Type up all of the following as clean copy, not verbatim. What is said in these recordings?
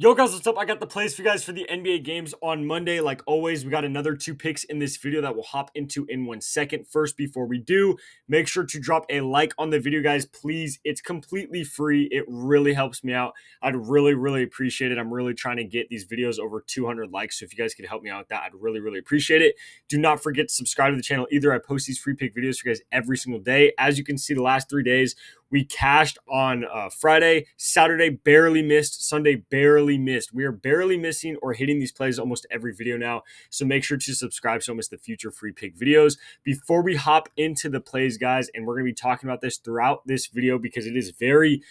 Yo guys, what's up? I got the plays for you guys for the NBA games on Monday. Like always, we got another two picks in this video that we'll hop into in 1 second. First, before we do, make sure to drop a like on the video, guys. Please, it's completely free. It really helps me out. I'd really appreciate it. I'm really trying to get these videos over 200 likes. So if you guys could help me out with that, I'd really appreciate it. Do not forget to subscribe to the channel either. I post these free pick videos for you guys every single day. As you can see, the last 3 days, we cashed on Friday, Saturday, barely missed, Sunday, barely missed. We are barely missing or hitting these plays almost every video now. So make sure to subscribe so you don't miss the future free pick videos. Before we hop into the plays, guys, and we're going to be talking about this throughout this video because it is very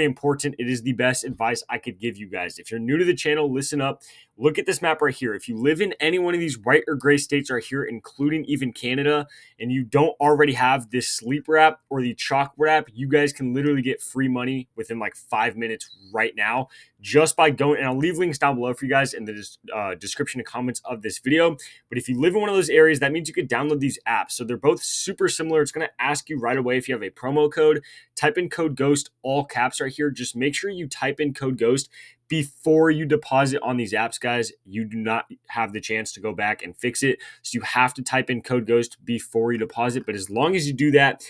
important. It is the best advice I could give you guys. If you're new to the channel, listen up. Look at this map right here. If you live in any one of these white or gray states right here, including even Canada, and you don't already have this sleeper app or the chalkboard app, you guys can literally get free money within like 5 minutes right now just by going, and I'll leave links down below for you guys in the description and comments of this video. But if you live in one of those areas, that means you could download these apps. So they're both super similar. It's going to ask you right away if you have a promo code. Type in code GHOST, all caps right here. Just make sure you type in code GHOST before you deposit on these apps, guys. You do not have the chance to go back and fix it. So you have to type in code GHOST before you deposit. But as long as you do that,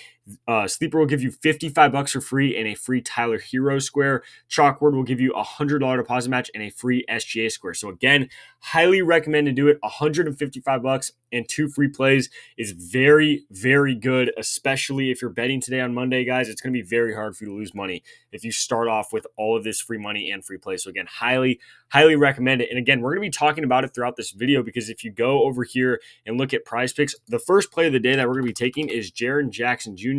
Sleeper will give you $55 for free and a free Tyler Hero square. Chalkboard will give you a $100 deposit match and a free SGA square. So again, highly recommend to do it. $155 and 2 free plays is very good, especially if you're betting today on Monday, guys. It's going to be very hard for you to lose money if you start off with all of this free money and free play. So again, highly recommend it. And again, we're going to be talking about it throughout this video because if you go over here and look at Prizepicks, the first play of the day that we're going to be taking is Jaren Jackson Jr.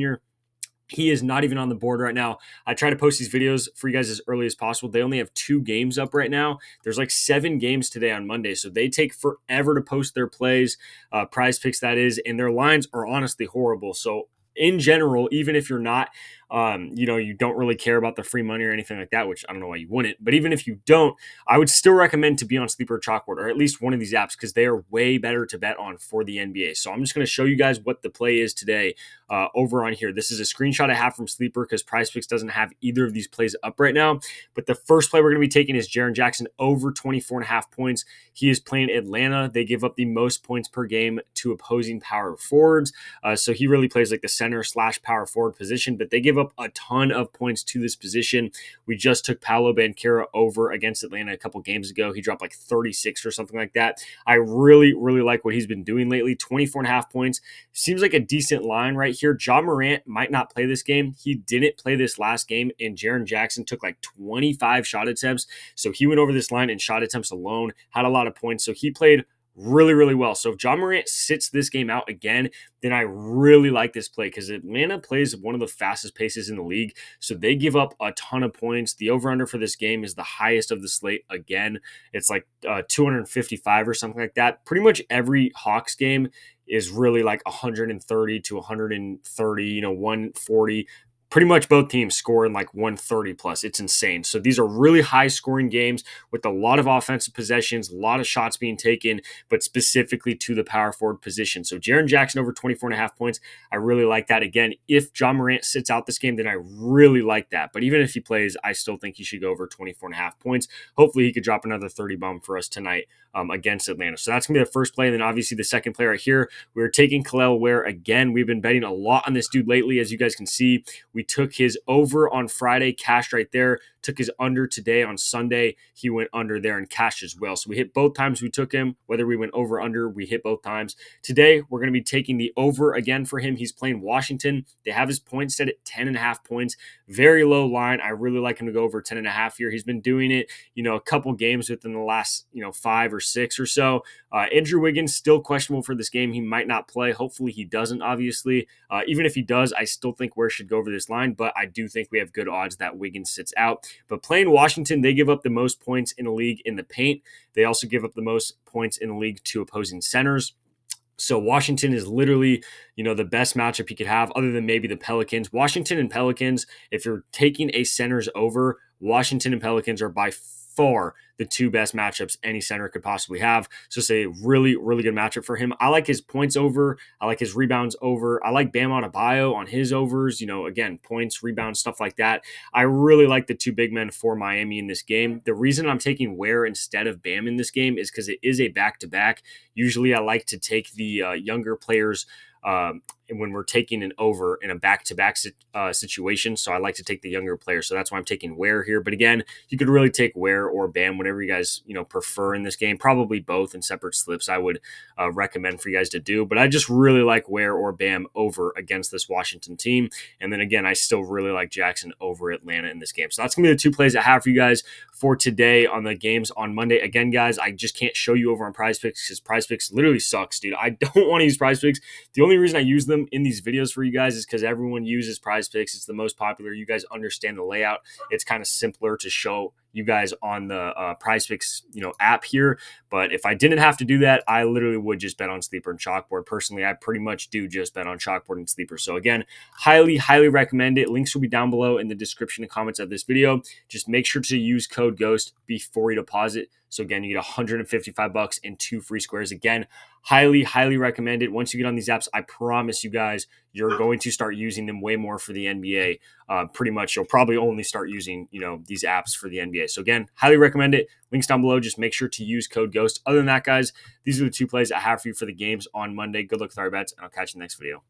He is not even on the board right now. I try to post these videos for you guys as early as possible. They only have 2 games up right now. There's like 7 games today on Monday, so they take forever to post their plays, Prizepicks that is, and their lines are honestly horrible. So in general, even if you're not, you don't really care about the free money or anything like that, which I don't know why you wouldn't. But even if you don't, I would still recommend to be on Sleeper or Chalkboard or at least one of these apps because they are way better to bet on for the NBA. So I'm just going to show you guys what the play is today over on here. This is a screenshot I have from Sleeper because Prizepicks doesn't have either of these plays up right now. But the first play we're going to be taking is Jaren Jackson over 24.5 points. He is playing Atlanta. They give up the most points per game to opposing power forwards. So he really plays like the center/power forward position, but they give up a ton of points to this position. We just took Paolo Banchero over against Atlanta a couple games ago. He dropped like 36 or something like that. I really like what he's been doing lately. 24.5 points. Seems like a decent line right here. Ja Morant might not play this game. He didn't play this last game, and Jaren Jackson took like 25 shot attempts. So he went over this line in shot attempts alone, had a lot of points. So he played really well. So if Ja Morant sits this game out again, then I really like this play because Atlanta plays one of the fastest paces in the league. So they give up a ton of points. The over-under for this game is the highest of the slate. Again, it's like 255 or something like that. Pretty much every Hawks game is really like 130 to 130, 140. Pretty much both teams score in like 130 plus. It's insane. So these are really high scoring games with a lot of offensive possessions, a lot of shots being taken, but specifically to the power forward position. So Jaren Jackson over 24.5 points. I really like that. Again, if Ja Morant sits out this game, then I really like that. But even if he plays, I still think he should go over 24.5 points. Hopefully he could drop another 30 bomb for us tonight against Atlanta. So that's going to be the first play. And then obviously the second play right here, we're taking Kele Ware again. We've been betting a lot on this dude lately. As you guys can see, we took his over on Friday, cashed right there. Took his under today on Sunday. He went under there and cashed as well. So we hit both times we took him. Whether we went over under, we hit both times. Today, we're going to be taking the over again for him. He's playing Washington. They have his points set at 10.5 points. Very low line. I really like him to go over 10.5 here. He's been doing it, a couple games within the last, 5 or 6 or so. Andrew Wiggins still questionable for this game. He might not play. Hopefully he doesn't, obviously. Even if he does, I still think Ware should go over this line, but I do think we have good odds that Wiggins sits out. But playing Washington, they give up the most points in the league in the paint. They also give up the most points in the league to opposing centers. So Washington is literally, the best matchup you could have other than maybe the Pelicans. Washington and Pelicans, if you're taking a centers over, Washington and Pelicans are by far the two best matchups any center could possibly have. So it's a really, really good matchup for him. I like his points over. I like his rebounds over. I like Bam Adebayo on his overs. Again, points, rebounds, stuff like that. I really like the two big men for Miami in this game. The reason I'm taking Ware instead of Bam in this game is because it is a back-to-back. Usually I like to take the younger players when we're taking an over in a back-to-back situation. So I like to take the younger player. So that's why I'm taking Ware here. But again, you could really take Ware or Bam, whatever you guys, prefer in this game. Probably both in separate slips I would recommend for you guys to do. But I just really like Ware or Bam over against this Washington team. And then again, I still really like Jackson over Atlanta in this game. So that's going to be the two plays I have for you guys for today on the games on Monday. Again, guys, I just can't show you over on Prizepicks because Prizepicks literally sucks, dude. I don't want to use Prizepicks. The only reason I use them in these videos for you guys is because everyone uses Prizepicks. It's the most popular. You guys understand the layout. It's kind of simpler to show you guys on the Prizepicks, app here. But if I didn't have to do that, I literally would just bet on Sleeper and Chalkboard. Personally, I pretty much do just bet on Chalkboard and Sleeper. So again, highly, highly recommend it. Links will be down below in the description and comments of this video. Just make sure to use code GHOST before you deposit. So again, you get $155 and 2 free squares. Again, highly, highly recommend it. Once you get on these apps, I promise you guys, you're going to start using them way more for the NBA. Pretty much, you'll probably only start using, these apps for the NBA. So again, highly recommend it. Links down below. Just make sure to use code GHOST. Other than that, guys, these are the two plays I have for you for the games on Monday. Good luck with our bets, and I'll catch you in the next video.